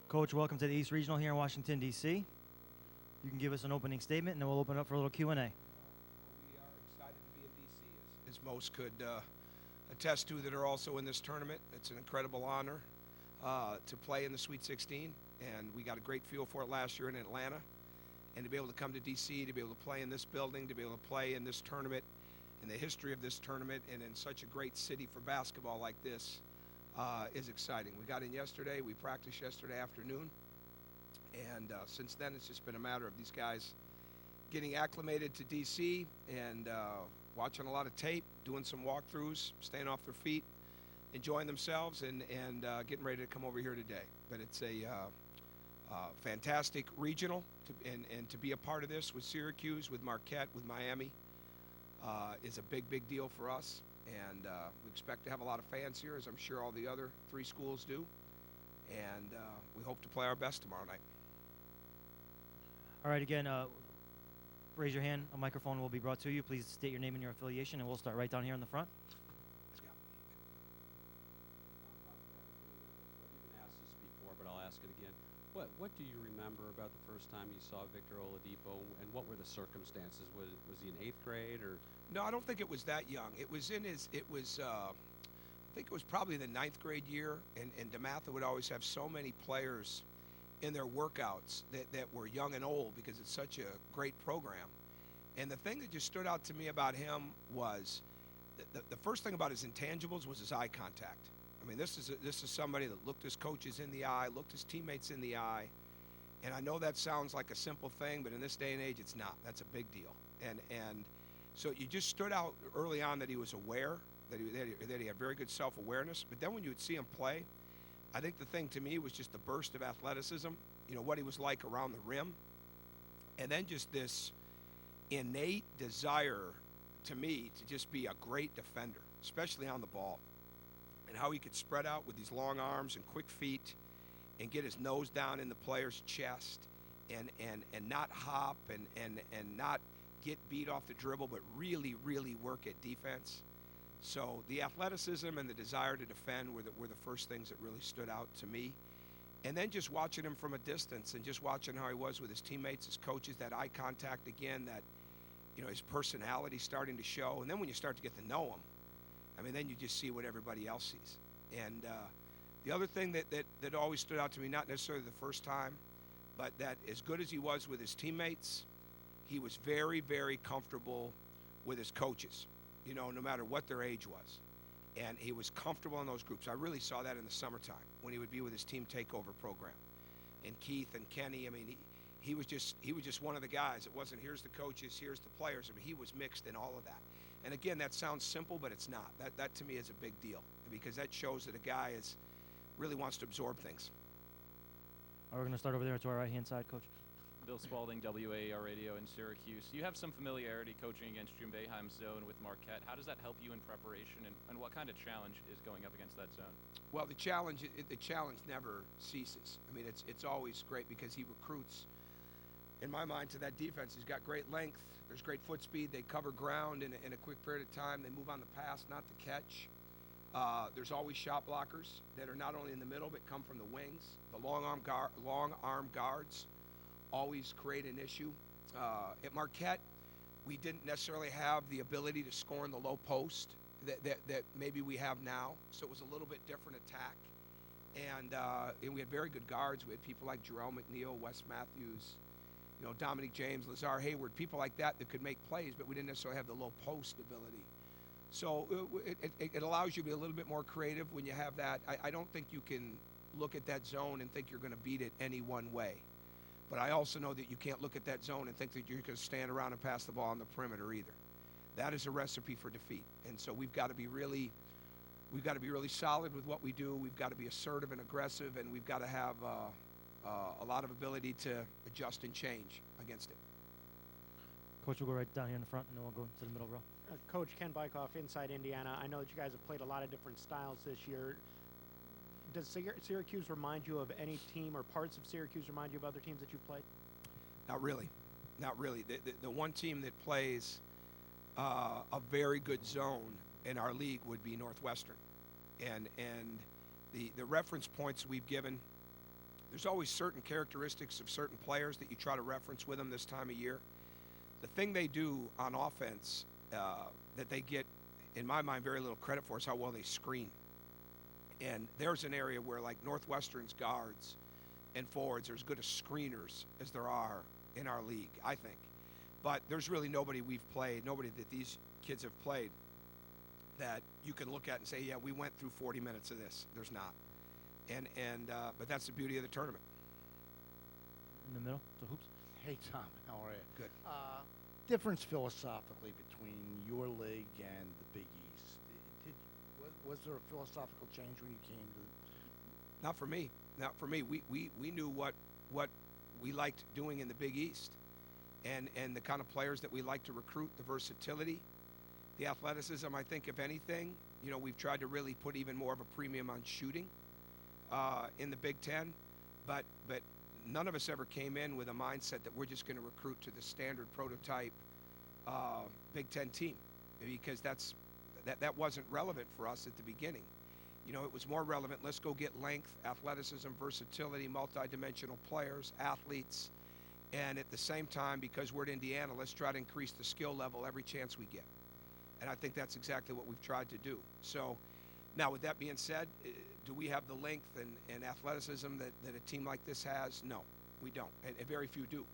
Coach, welcome to the East Regional here in Washington, D.C. You can give us an opening statement, and then we'll open up for a little Q&A. We are excited to be in D.C., as most could attest to that are also in this tournament. It's an incredible honor to play in the Sweet 16, and we got a great feel for it last year in Atlanta. And to be able to come to D.C., to be able to play in this building, to be able to play in this tournament, in the history of this tournament, and in such a great city for basketball like this is exciting. We got in yesterday. We practiced yesterday afternoon. And since then, it's just been a matter of these guys getting acclimated to D.C. and watching a lot of tape, doing some walkthroughs, staying off their feet, enjoying themselves, and getting ready to come over here today. But it's a fantastic regional, and to be a part of this with Syracuse, with Marquette, with Miami is a big, big deal for us. And we expect to have a lot of fans here, as I'm sure all the other three schools do. And we hope to play our best tomorrow night. All right, again, raise your hand. A microphone will be brought to you. Please state your name and your affiliation, and we'll start right down here in the front. Let's go. You've been asked this before, but I'll ask it again. What do you remember about the first time you saw Victor Oladipo, and what were the circumstances? Was he in 8th grade or? No, I don't think it was that young. It was I think it was probably the 9th grade year, and DeMatha would always have so many players in their workouts that were young and old because it's such a great program. And the thing that just stood out to me about him was the first thing about his intangibles was his eye contact. I mean, this is somebody that looked his coaches in the eye, looked his teammates in the eye. And I know that sounds like a simple thing, but in this day and age, it's not. That's a big deal. And so you just stood out early on that he was aware, that he had very good self-awareness. But then when you would see him play, I think the thing to me was just the burst of athleticism, what he was like around the rim. And then just this innate desire, to me, to just be a great defender, especially on the ball. And how he could spread out with these long arms and quick feet and get his nose down in the player's chest and not hop and not get beat off the dribble, but really, really work at defense. So the athleticism and the desire to defend were the first things that really stood out to me. And then just watching him from a distance and just watching how he was with his teammates, his coaches, that eye contact again, that his personality starting to show. And then when you start to get to know him, I mean, then you just see what everybody else sees. And the other thing that always stood out to me, not necessarily the first time, but that as good as he was with his teammates, he was very, very comfortable with his coaches, no matter what their age was. And he was comfortable in those groups. I really saw that in the summertime when he would be with his team takeover program. And Keith and Kenny, I mean, he was just one of the guys. It wasn't here's the coaches, here's the players. I mean, he was mixed in all of that. And again, that sounds simple, but it's not. That to me is a big deal because that shows that a guy really wants to absorb things. All right, we're going to start over there to our right-hand side, Coach. Bill Spalding, WAER Radio in Syracuse. You have some familiarity coaching against Boeheim's zone with Marquette. How does that help you in preparation, and what kind of challenge is going up against that zone? Well, the challenge never ceases. I mean, it's always great because he recruits, in my mind, to that defense. He's got great length. There's great foot speed. They cover ground in a quick period of time. They move on the pass, not the catch. There's always shot blockers that are not only in the middle but come from the wings. The long arm guards always create an issue. At Marquette, we didn't necessarily have the ability to score in the low post that maybe we have now. So it was a little bit different attack. And we had very good guards. We had people like Jarrell McNeil, Wes Matthews, Dominic James, Lazar Hayward, people like that could make plays, but we didn't necessarily have the low post ability. So it allows you to be a little bit more creative when you have that. I don't think you can look at that zone and think you're going to beat it any one way. But I also know that you can't look at that zone and think that you're going to stand around and pass the ball on the perimeter either. That is a recipe for defeat. And so we've got to be really solid with what we do. We've got to be assertive and aggressive, and we've got to have a lot of ability to adjust and change against it. Coach, we'll go right down here in the front, and then we'll go to the middle row. Coach Ken Bykoff, Inside Indiana. I know that you guys have played a lot of different styles this year. Does Syracuse remind you of any team, or parts of Syracuse remind you of other teams that you've played? Not really. The one team that plays a very good zone in our league would be Northwestern. And the reference points we've given, there's always certain characteristics of certain players that you try to reference with them this time of year. The thing they do on offense that they get, in my mind, very little credit for is how well they screen. And there's an area where, like, Northwestern's guards and forwards are as good as screeners as there are in our league, I think. But there's really nobody that these kids have played that you can look at and say, yeah, we went through 40 minutes of this. There's not. But that's the beauty of the tournament. In the middle to hoops. Hey, Tom, how are you? Good. Difference philosophically between your league and the Big East. Was there a philosophical change when you came to? Not for me. Not for me. We knew what we liked doing in the Big East, and the kind of players that we like to recruit, the versatility, the athleticism. I think, if anything, we've tried to really put even more of a premium on shooting in the Big Ten, but none of us ever came in with a mindset that we're just going to recruit to the standard prototype Big Ten team, because that wasn't relevant for us at the beginning. It was more relevant, let's go get length, athleticism, versatility, multidimensional players, athletes, and at the same time, because we're at Indiana, let's try to increase the skill level every chance we get. And I think that's exactly what we've tried to do. So, now with that being said, do we have the length and athleticism that a team like this has? No, we don't, and very few do.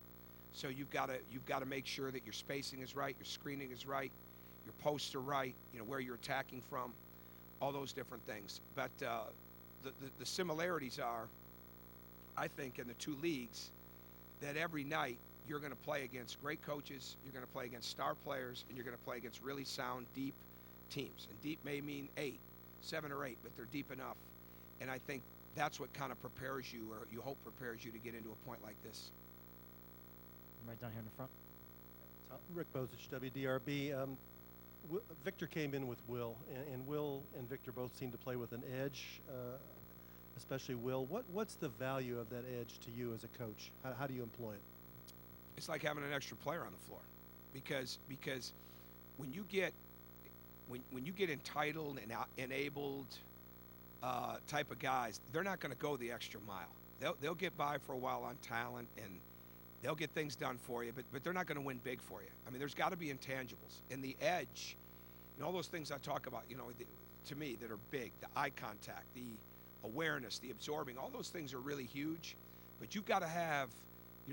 So you've got to make sure that your spacing is right, your screening is right, your posts are right, where you're attacking from, all those different things. But the similarities are, I think, in the two leagues, that every night you're going to play against great coaches, you're going to play against star players, and you're going to play against really sound, deep teams. And deep may mean 7 or 8, but they're deep enough. And I think that's what kind of prepares you, or you hope prepares you, to get into a point like this. Right down here in the front. Rick Bozich, WDRB. Victor came in with Will, and Will and Victor both seem to play with an edge, especially Will. What's the value of that edge to you as a coach? How do you employ it? It's like having an extra player on the floor, because when you get entitled and enabled type of guys, they're not going to go the extra mile. They'll get by for a while on talent, and they'll get things done for you, but they're not going to win big for you. I mean, there's got to be intangibles. And the edge, all those things I talk about, to me, that are big, the eye contact, the awareness, the absorbing, all those things are really huge. But you've got to have,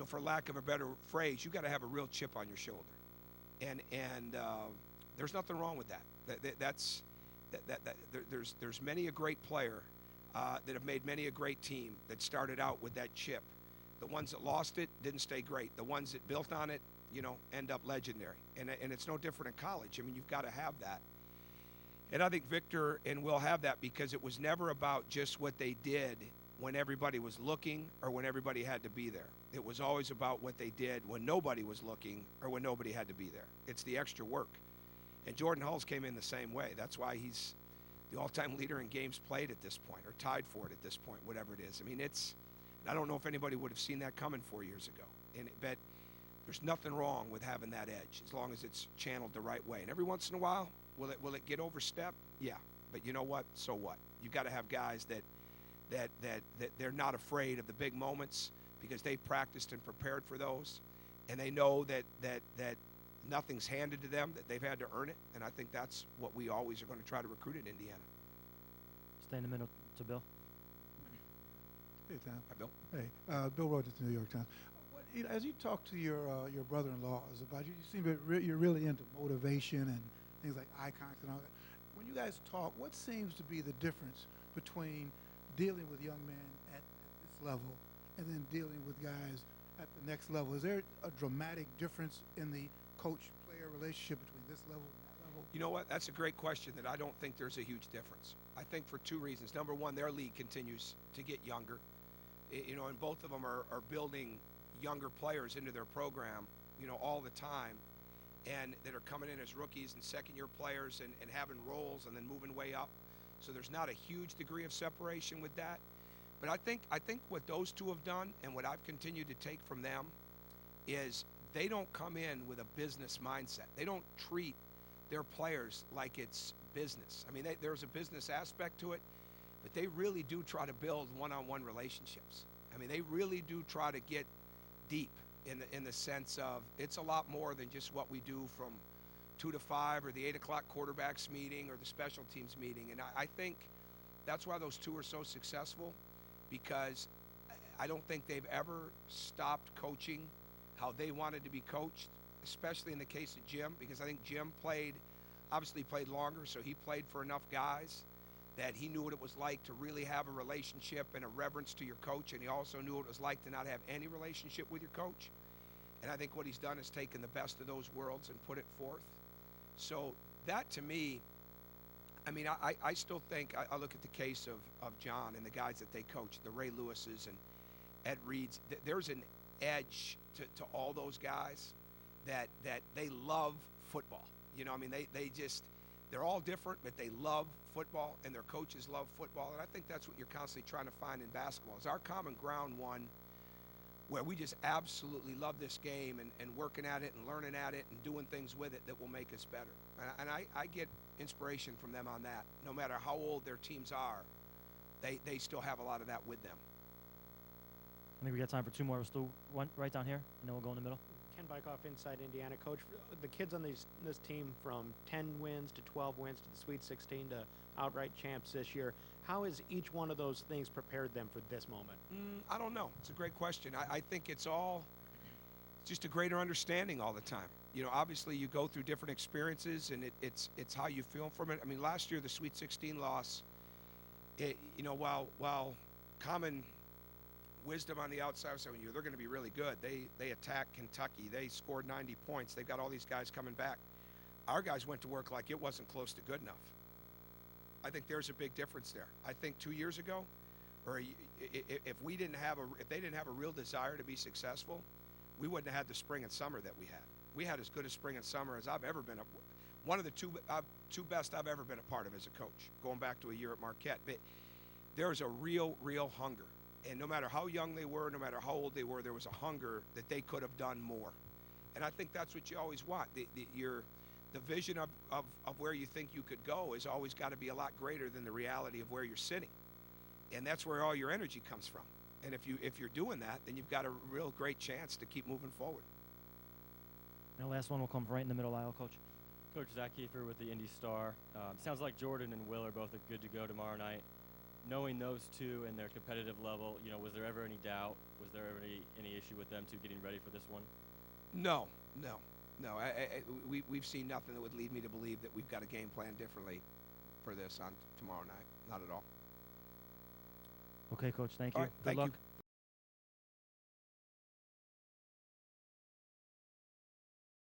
for lack of a better phrase, you've got to have a real chip on your shoulder. And there's nothing wrong with that. There's many a great player that have made many a great team that started out with that chip. The ones that lost it didn't stay great. The ones that built on it, end up legendary. And it's no different in college. I mean, you've got to have that. And I think Victor and Will have that, because it was never about just what they did when everybody was looking or when everybody had to be there. It was always about what they did when nobody was looking or when nobody had to be there. It's the extra work. And Jordan Hulls came in the same way. That's why he's the all-time leader in games played at this point, or tied for it at this point, whatever it is. I mean, I don't know if anybody would have seen that coming 4 years ago. But there's nothing wrong with having that edge, as long as it's channeled the right way. And every once in a while, will it get overstepped? Yeah. But you know what? So what? You've got to have guys that they're not afraid of the big moments, because they've practiced and prepared for those, and they know that nothing's handed to them, that they've had to earn it. And I think that's what we always are going to try to recruit at Indiana. Stay in the middle to Bill. Hey, Tom. Hi, Bill. Hey, Bill wrote this to the New York Times. As you talk to your brother-in-laws about you seem you're really into motivation and things like eye contact and all that. When you guys talk, what seems to be the difference between dealing with young men at this level and then dealing with guys at the next level? Is there a dramatic difference in the coach-player relationship between this level and that level? You know what? That's a great question that I don't think there's a huge difference. I think for two reasons. Number one, their league continues to get younger. And both of them are building younger players into their program, all the time, and that are coming in as rookies and second-year players and having roles and then moving way up. So there's not a huge degree of separation with that. But I think what those two have done, and what I've continued to take from them, is they don't come in with a business mindset. They don't treat their players like it's business. I mean, there's a business aspect to it, but they really do try to build one-on-one relationships. I mean, they really do try to get deep in the sense of it's a lot more than just what we do from 2 to 5 or the 8 o'clock quarterbacks meeting or the special teams meeting. And I think that's why those two are so successful, because I don't think they've ever stopped coaching how they wanted to be coached, especially in the case of Jim, because I think Jim obviously played longer, so he played for enough guys that he knew what it was like to really have a relationship and a reverence to your coach, and he also knew what it was like to not have any relationship with your coach. And I think what he's done is taken the best of those worlds and put it forth. So that, to me, I mean, I still think, I look at the case of John and the guys that they coach, the Ray Lewises and Ed Reeds, there's an edge to all those guys that they love football. You know, I mean, they're all different, but they love football, and their coaches love football. And I think that's what you're constantly trying to find in basketball, is our common ground one where we just absolutely love this game and working at it and learning at it and doing things with it that will make us better. And I get inspiration from them on that. No matter how old their teams are, they still have a lot of that with them. I think we got time for two more. We'll still one right down here, and then we'll go in the middle. Ken Bykoff, Inside Indiana. Coach, the kids on this team from 10 wins to 12 wins to the Sweet 16 to outright champs this year, how has each one of those things prepared them for this moment? I don't know. It's a great question. I think it's just a greater understanding all the time. You know, obviously you go through different experiences, and it's how you feel from it. I mean, last year the Sweet 16 loss, while common wisdom on the outside was saying, they're going to be really good. They attacked Kentucky. They scored 90 points. They've got all these guys coming back. Our guys went to work like it wasn't close to good enough. I think there's a big difference there. I think 2 years ago, or if they didn't have a real desire to be successful, we wouldn't have had the spring and summer that we had. We had as good a spring and summer as I've ever been. One of the two best I've ever been a part of as a coach, going back to a year at Marquette. But there's a real hunger. And no matter how young they were, no matter how old they were, there was a hunger that they could have done more. And I think that's what you always want. The vision of where you think you could go has always got to be a lot greater than the reality of where you're sitting. And that's where all your energy comes from. And if you're doing that, then you've got a real great chance to keep moving forward. And the last one will come right in the middle aisle, Coach. Coach Zach Kiefer with the Indy Star. Sounds like Jordan and Will are both good to go tomorrow night. Knowing those two and their competitive level, was there ever any doubt? Was there ever any issue with them two getting ready for this one? No. We've seen nothing that would lead me to believe that we've got a game plan differently for this on tomorrow night. Not at all. Okay, Coach. Thank All you. right, Good thank luck. you.